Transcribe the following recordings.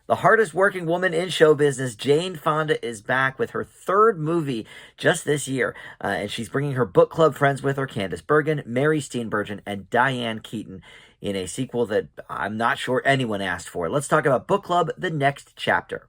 The hardest working woman in show business, Jane Fonda, is back with her third movie just this year. And she's bringing her book club friends with her, Candace Bergen, Mary Steenburgen, and Diane Keaton, in a sequel that I'm not sure anyone asked for. Let's talk about Book Club, The Next Chapter.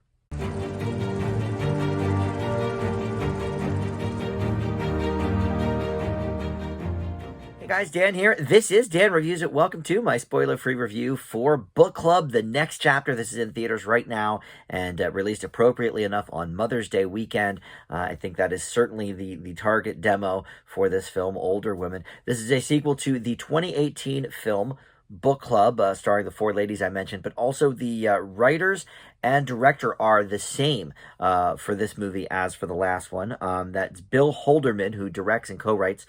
Hey guys, Dan here. This is Dan Reviews It. Welcome to my spoiler-free review for Book Club, The Next Chapter. This is in theaters right now and released appropriately enough on Mother's Day weekend. I think that is certainly the target demo for this film, older women. This is a sequel to the 2018 film Book Club, starring the four ladies I mentioned, but also the writers and director are the same for this movie as for the last one. That's Bill Holderman, who directs and co-writes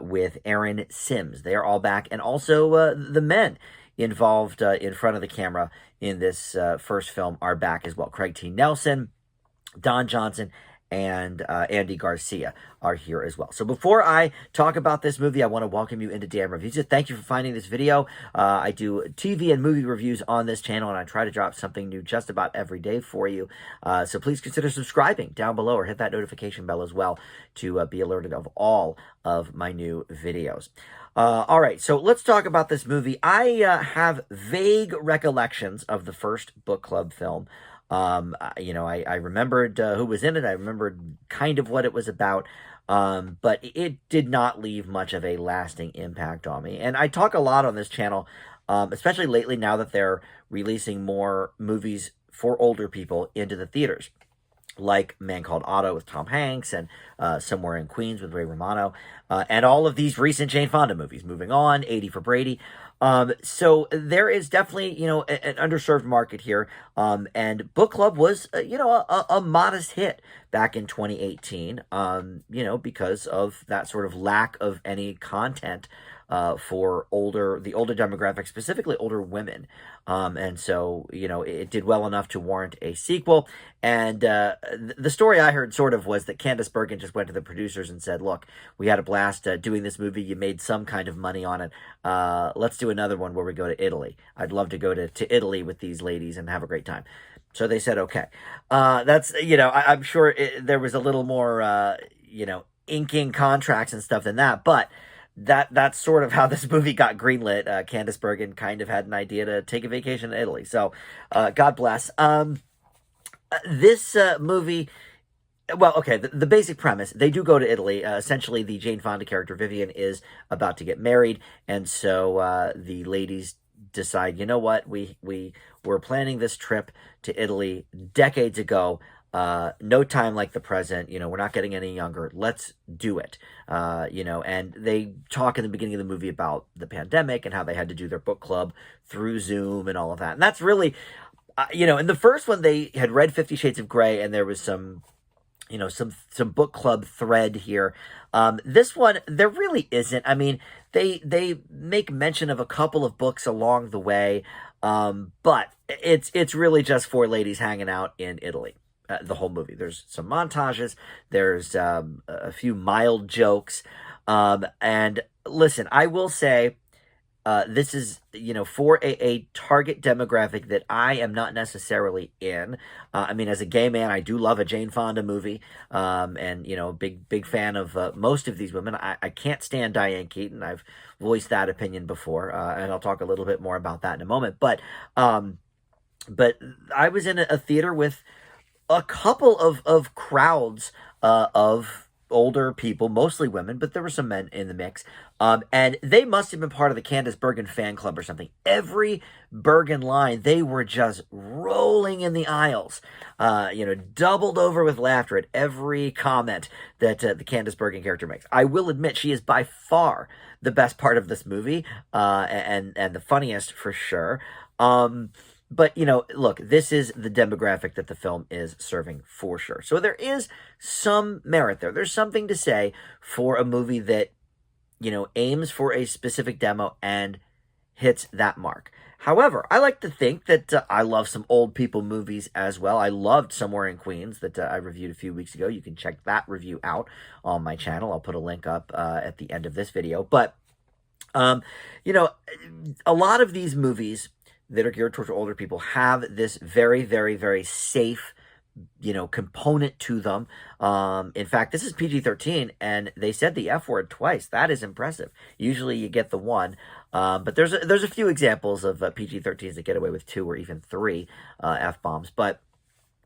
with Aaron Sims. They are all back, and also the men involved in front of the camera in this first film are back as well. Craig T. Nelson, Don Johnson, and Andy Garcia are here as well. So before I talk about this movie, I want to welcome you into Dan Reviews It. Thank you for finding this video. I do TV and movie reviews on this channel, and I try to drop something new just about every day for you. So please consider subscribing down below or hit that notification bell as well to be alerted of all of my new videos. All right, so let's talk about this movie. I have vague recollections of the first book club film. I remembered who was in it. I remembered kind of what it was about, but it did not leave much of a lasting impact on me. And I talk a lot on this channel, especially lately now that they're releasing more movies for older people into the theaters, like Man Called Otto with Tom Hanks and Somewhere in Queens with Ray Romano, and all of these recent Jane Fonda movies, Moving On, 80 for Brady. So there is definitely, an underserved market here. And Book Club was, a modest hit back in 2018, because of that sort of lack of any content for the older demographic, specifically older women. And so, it did well enough to warrant a sequel. And the story I heard sort of was that Candace Bergen just went to the producers and said, look, we had a blast doing this movie. You made some kind of money on it. Let's do another one where we go to Italy. I'd love to go to Italy with these ladies and have a great time. So they said, okay. That's, I'm sure there was a little more, inking contracts and stuff than that. But that's sort of how this movie got greenlit. Candace Bergen kind of had an idea to take a vacation to Italy. So God bless. This movie... Well, okay, the basic premise, they do go to Italy. Essentially, the Jane Fonda character, Vivian, is about to get married, and so the ladies decide, you know what, we were planning this trip to Italy decades ago. No time like the present, we're not getting any younger. Let's do it. And they talk in the beginning of the movie about the pandemic and how they had to do their book club through Zoom and all of that. And that's really, in the first one, they had read 50 Shades of Grey, and there was some book club thread here. This one, there really isn't. I mean, they make mention of a couple of books along the way, but it's really just four ladies hanging out in Italy. The whole movie. There's some montages. There's a few mild jokes. And listen, I will say, this is, for a target demographic that I am not necessarily in. I mean, as a gay man, I do love a Jane Fonda movie. And, big fan of most of these women. I can't stand Diane Keaton. I've voiced that opinion before. And I'll talk a little bit more about that in a moment. But I was in a theater with a couple of crowds of older people, mostly women, but there were some men in the mix. And they must have been part of the Candace Bergen fan club or something. Every Bergen line, they were just rolling in the aisles, doubled over with laughter at every comment that the Candace Bergen character makes. I will admit she is by far the best part of this movie, and the funniest for sure. But, look, this is the demographic that the film is serving for sure. So there is some merit there. There's something to say for a movie that, aims for a specific demo and hits that mark. However, I like to think that I love some old people movies as well. I loved Somewhere in Queens that I reviewed a few weeks ago. You can check that review out on my channel. I'll put a link up at the end of this video. But, a lot of these movies, that are geared towards older people have this very, very, very safe, component to them. In fact, this is PG-13, and they said the F word twice. That is impressive. Usually you get the one, but there's a few examples of PG-13s that get away with 2 or even 3 F-bombs. But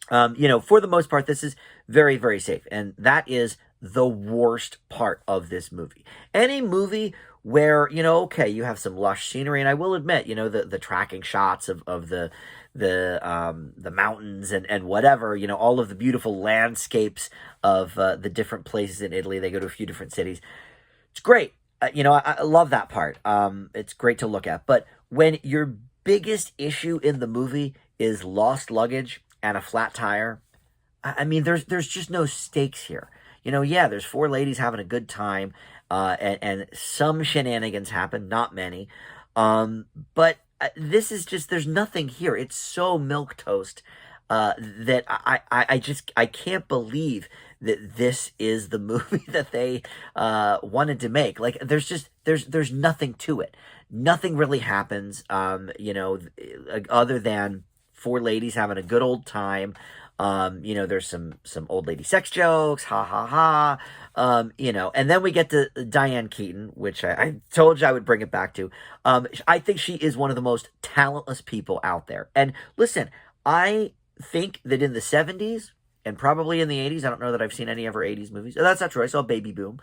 for the most part, this is very, very safe, and that is the worst part of this movie. Any movie where, okay, you have some lush scenery, and I will admit, the tracking shots of the mountains and whatever, all of the beautiful landscapes of the different places in Italy. They go to a few different cities. It's great. I love that part. It's great to look at. But when your biggest issue in the movie is lost luggage and a flat tire, I mean, there's just no stakes here. Yeah, there's 4 ladies having a good time, and some shenanigans happen, not many. But this is just, there's nothing here. It's so milquetoast that I can't believe that this is the movie that they wanted to make. Like, there's nothing to it. Nothing really happens, other than 4 ladies having a good old time. There's some old lady sex jokes, ha ha ha. And then we get to Diane Keaton, which I told you I would bring it back to. I think she is one of the most talentless people out there. And listen, I think that in the 70s and probably in the 80s, I don't know that I've seen any of her 80s movies. That's not true. I saw Baby Boom.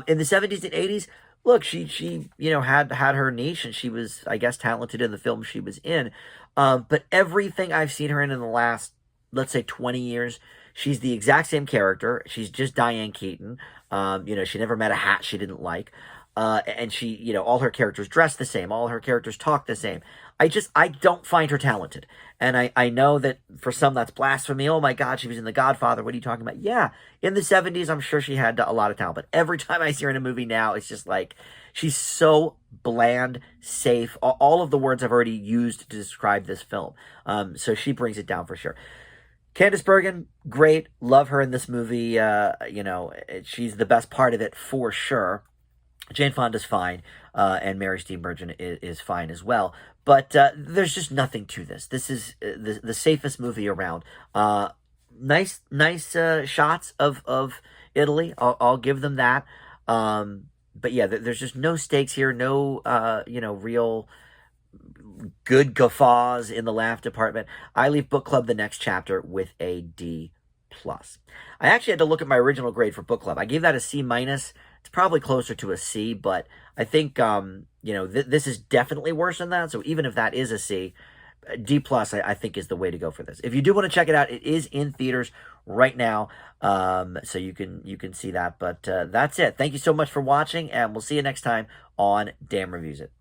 In the 70s and 80s, look, she had her niche, and she was, I guess, talented in the film she was in. But everything I've seen her in the last, let's say, 20 years, she's the exact same character. She's just Diane Keaton. She never met a hat she didn't like. And she, all her characters dress the same. All her characters talk the same. I don't find her talented. And I know that for some that's blasphemy. Oh my God, she was in The Godfather. What are you talking about? Yeah, in the 70s, I'm sure she had a lot of talent. But every time I see her in a movie now, it's just like, she's so bland, safe. All of the words I've already used to describe this film. So she brings it down for sure. Candace Bergen, great. Love her in this movie. She's the best part of it for sure. Jane Fonda's fine, and Mary Steenburgen is fine as well. But there's just nothing to this. This is the safest movie around. Nice shots of Italy. I'll give them that. But yeah, there's just no stakes here. No, real good guffaws in the laugh department. I leave Book Club the next chapter with a D+. I actually had to look at my original grade for Book Club. I gave that a C-. It's probably closer to a C, but I think, this is definitely worse than that. So even if that is a C, D+, I think is the way to go for this. If you do want to check it out, it is in theaters right now. So you can see that, but that's it. Thank you so much for watching, and we'll see you next time on Dan Reviews It.